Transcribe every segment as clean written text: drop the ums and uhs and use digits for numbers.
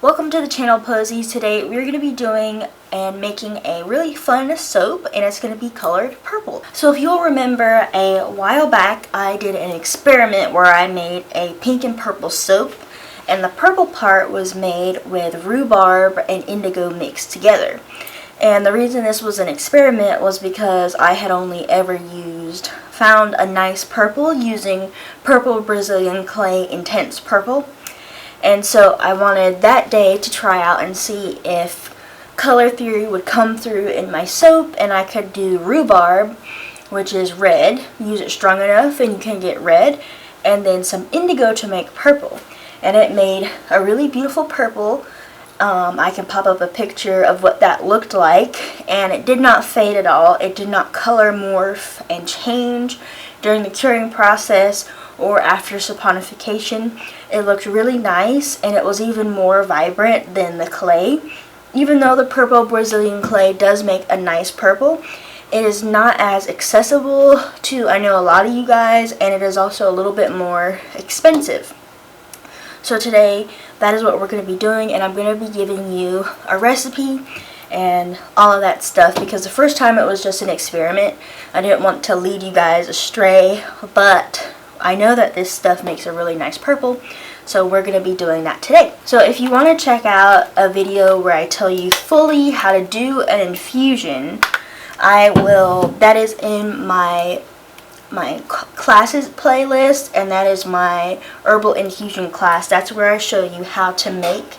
Welcome to the channel, Posies. Today we're going to be doing and making a really fun soap, and it's going to be colored purple. So if you'll remember, a while back I did an experiment where I made a pink and purple soap, and the purple part was made with rhubarb and indigo mixed together. And the reason this was an experiment was because I had only ever found a nice purple using purple Brazilian clay intense purple. And so I wanted that day to try out and see if color theory would come through in my soap, and I could do rhubarb, which is red, use it strong enough and you can get red, and then some indigo to make purple. And it made a really beautiful purple. I can pop up a picture of what that looked like, and it did not fade at all. It did not color morph and change during the curing process or after saponification. It looked really nice, and it was even more vibrant than the clay. Even though the purple Brazilian clay does make a nice purple, it is not as accessible to, I know, a lot of you guys, and it is also a little bit more expensive. So today, that is what we're going to be doing, and I'm going to be giving you a recipe and all of that stuff, because the first time it was just an experiment. I didn't want to lead you guys astray, but I know that this stuff makes a really nice purple, so we're going to be doing that today. So if you want to check out a video where I tell you fully how to do an infusion, that is in my classes playlist, and that is my herbal infusion class. That's where I show you how to make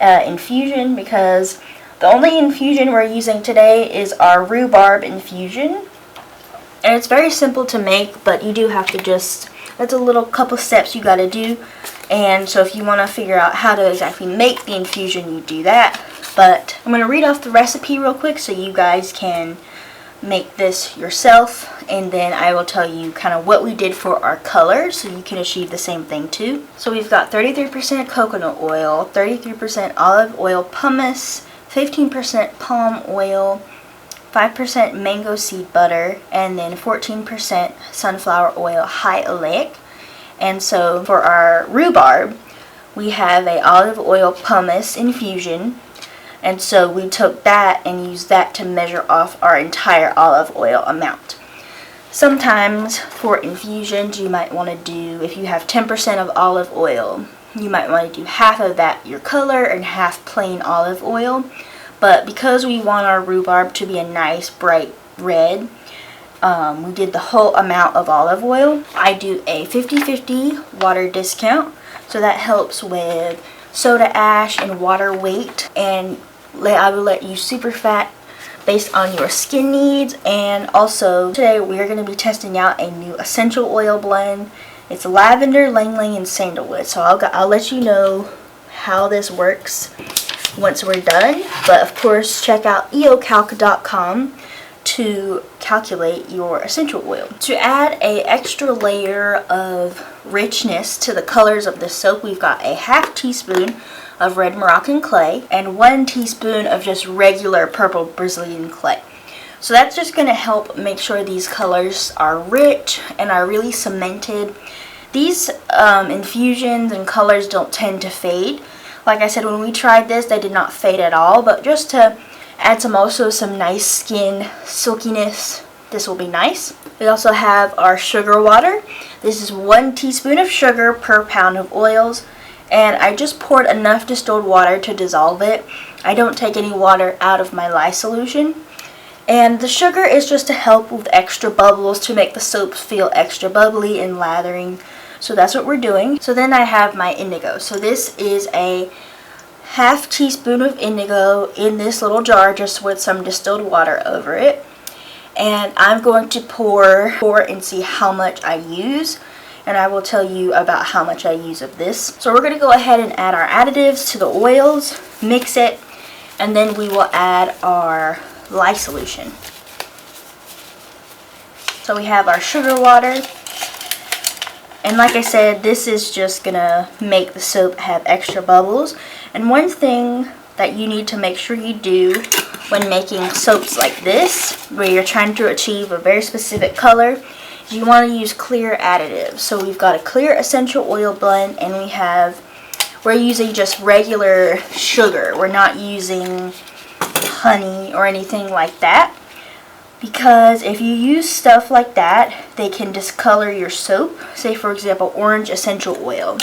infusion, because the only infusion we're using today is our rhubarb infusion. And it's very simple to make, but you do have to that's a little couple steps you gotta do. And so if you want to figure out how to exactly make the infusion, you do that. But I'm going to read off the recipe real quick so you guys can make this yourself, and then I will tell you kind of what we did for our color so you can achieve the same thing too. So we've got 33% coconut oil, 33% olive oil pumice, 15% palm oil, 5% mango seed butter, and then 14% sunflower oil high oleic. And so for our rhubarb, we have a olive oil pumice infusion, and so we took that and used that to measure off our entire olive oil amount. Sometimes for infusions you might want to do, if you have 10% of olive oil, you might want to do half of that your color and half plain olive oil. But because we want our rhubarb to be a nice bright red, we did the whole amount of olive oil. I do a 50-50 water discount, so that helps with soda ash and water weight, and I will let you super fat based on your skin needs. And also today we are going to be testing out a new essential oil blend. It's lavender, lang-lang, and sandalwood. So I'll let you know how this works once we're done. But of course, check out eocalc.com to calculate your essential oil. To add a extra layer of richness to the colors of this soap, we've got a half teaspoon of red Moroccan clay and 1 teaspoon of just regular purple Brazilian clay. So that's just going to help make sure these colors are rich and are really cemented. These infusions and colors don't tend to fade. Like I said, when we tried this, they did not fade at all, but just to add some nice skin silkiness, this will be nice. We also have our sugar water. This is 1 teaspoon of sugar per pound of oils, and I just poured enough distilled water to dissolve it. I don't take any water out of my lye solution. And the sugar is just to help with extra bubbles, to make the soaps feel extra bubbly and lathering. So that's what we're doing. So then I have my indigo. So this is a half teaspoon of indigo in this little jar, just with some distilled water over it. And I'm going to pour and see how much I use, and I will tell you about how much I use of this. So we're going to go ahead and add our additives to the oils, mix it, and then we will add our lye solution. So we have our sugar water. And like I said, this is just gonna make the soap have extra bubbles. And one thing that you need to make sure you do when making soaps like this, where you're trying to achieve a very specific color, is you want to use clear additives. So we've got a clear essential oil blend, and we have we're using just regular sugar. We're not using honey or anything like that, because if you use stuff like that, they can discolor your soap. Say for example, orange essential oil.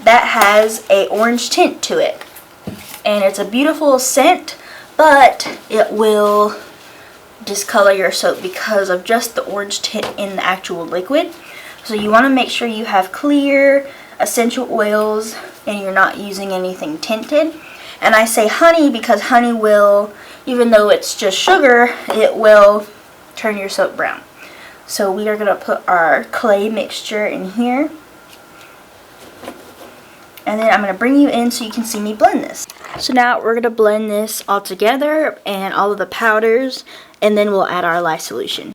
That has a orange tint to it, and it's a beautiful scent, but it will discolor your soap because of just the orange tint in the actual liquid. So you want to make sure you have clear essential oils and you're not using anything tinted. And I say honey because honey will, even though it's just sugar, it will turn your soap brown. So we are going to put our clay mixture in here. And then I'm going to bring you in so you can see me blend this. So now we're going to blend this all together and all of the powders, and then we'll add our lye solution.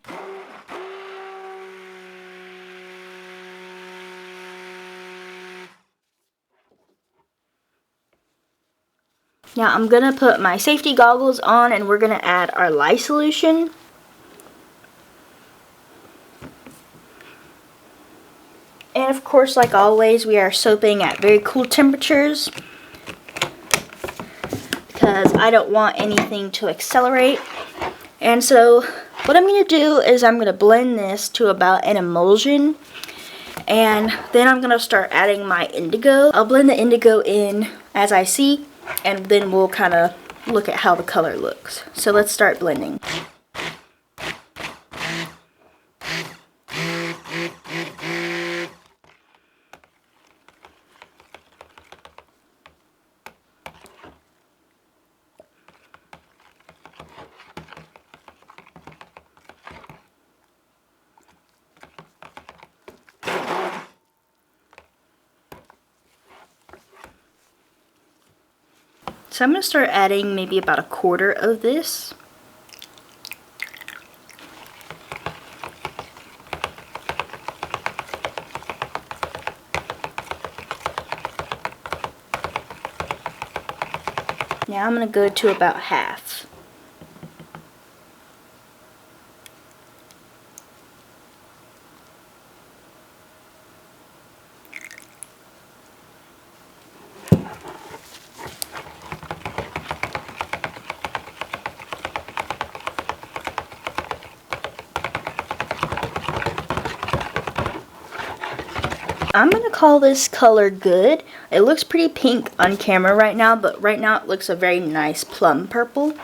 Now I'm going to put my safety goggles on and we're going to add our lye solution. And of course, like always, we are soaping at very cool temperatures because I don't want anything to accelerate. And so what I'm going to do is I'm going to blend this to about an emulsion, and then I'm going to start adding my indigo. I'll blend the indigo in as I see, and then we'll kind of look at how the color looks. So let's start blending. So I'm going to start adding maybe about a quarter of this. Now I'm going to go to about half. I'm going to call this color good. It looks pretty pink on camera right now, but right now it looks a very nice plum purple.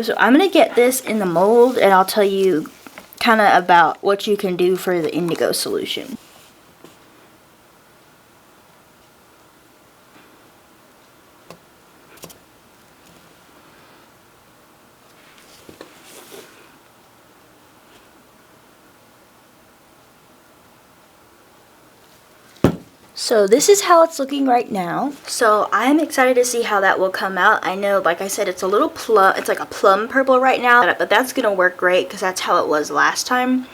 So I'm going to get this in the mold and I'll tell you kind of about what you can do for the indigo solution. So this is how it's looking right now. So I'm excited to see how that will come out. I know, like I said, it's a little plum, it's like a plum purple right now, but that's gonna work great because that's how it was last time.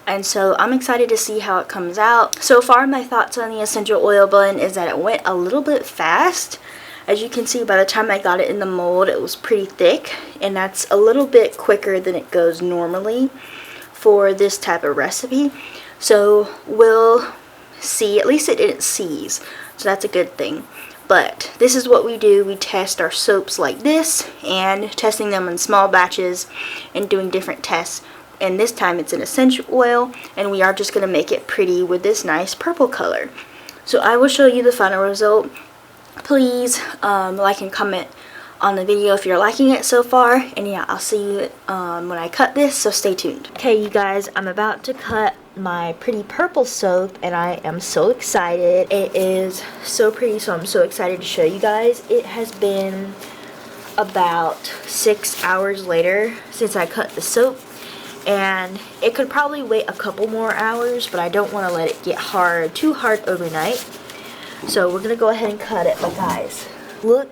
And so I'm excited to see how it comes out. So far, my thoughts on the essential oil blend is that it went a little bit fast. As you can see, by the time I got it in the mold, it was pretty thick, and that's a little bit quicker than it goes normally for this type of recipe. So we'll see. At least it didn't seize, so that's a good thing. But this is what we do. We test our soaps like this, and testing them in small batches and doing different tests. And this time it's an essential oil, and we are just going to make it pretty with this nice purple color. So I will show you the final result. Please like and comment on the video if you're liking it so far, and yeah, I'll see you when I cut this, so stay tuned. Okay, you guys, I'm about to cut my pretty purple soap, and I am so excited. It is so pretty, so I'm so excited to show you guys. It has been about 6 hours later since I cut the soap, and it could probably wait a couple more hours, but I don't want to let it get too hard overnight. So we're gonna go ahead and cut it. But guys, look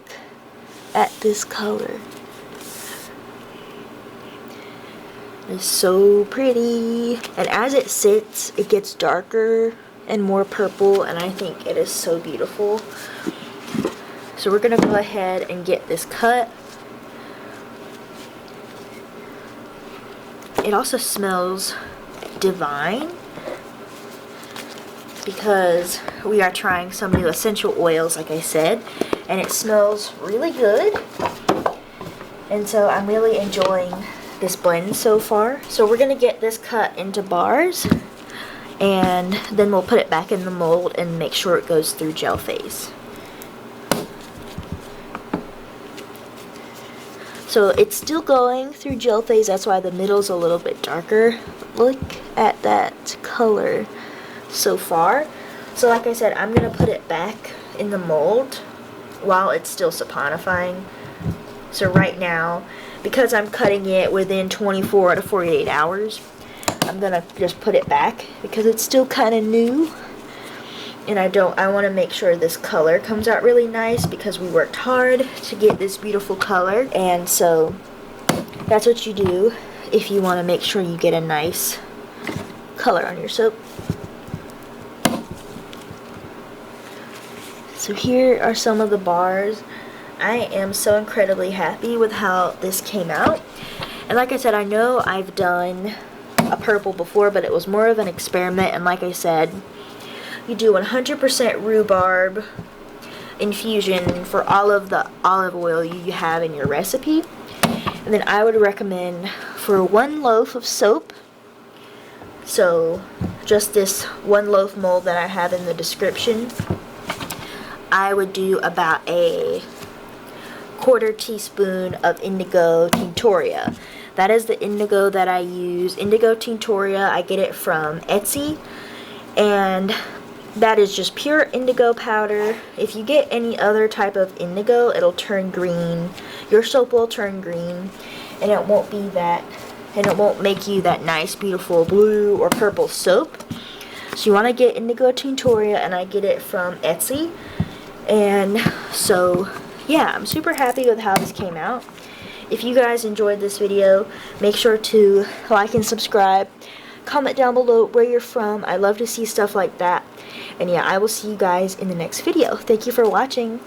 at this color. It's so pretty, and as it sits, it gets darker and more purple, and I think it is so beautiful. So we're gonna go ahead and get this cut. It also smells divine. because we are trying some new essential oils, like I said, and it smells really good. And so I'm really enjoying this blend so far. So we're going to get this cut into bars, and then we'll put it back in the mold and make sure it goes through gel phase. So it's still going through gel phase, that's why the middle's a little bit darker. Look at that color so far. So like I said, I'm going to put it back in the mold while it's still saponifying. So right now, because I'm cutting it within 24 to 48 hours, I'm going to just put it back because it's still kind of new. And I want to make sure this color comes out really nice because we worked hard to get this beautiful color. And so that's what you do if you want to make sure you get a nice color on your soap. So here are some of the bars. I am so incredibly happy with how this came out. And like I said, I know I've done a purple before, but it was more of an experiment. And like I said, you do 100% rhubarb infusion for all of the olive oil you have in your recipe. And then I would recommend for 1 loaf of soap, so just this 1 loaf mold that I have in the description, I would do about a 1/4 teaspoon of indigo tinctoria. That is the indigo that I use. Indigo tinctoria, I get it from Etsy, and that is just pure indigo powder. If you get any other type of indigo, it'll turn green. Your soap will turn green, and it won't be that, and it won't make you that nice, beautiful blue or purple soap. So you want to get indigo tinctoria, and I get it from Etsy. And so, yeah, I'm super happy with how this came out. If you guys enjoyed this video, make sure to like and subscribe. Comment down below where you're from. I love to see stuff like that. And yeah, I will see you guys in the next video. Thank you for watching.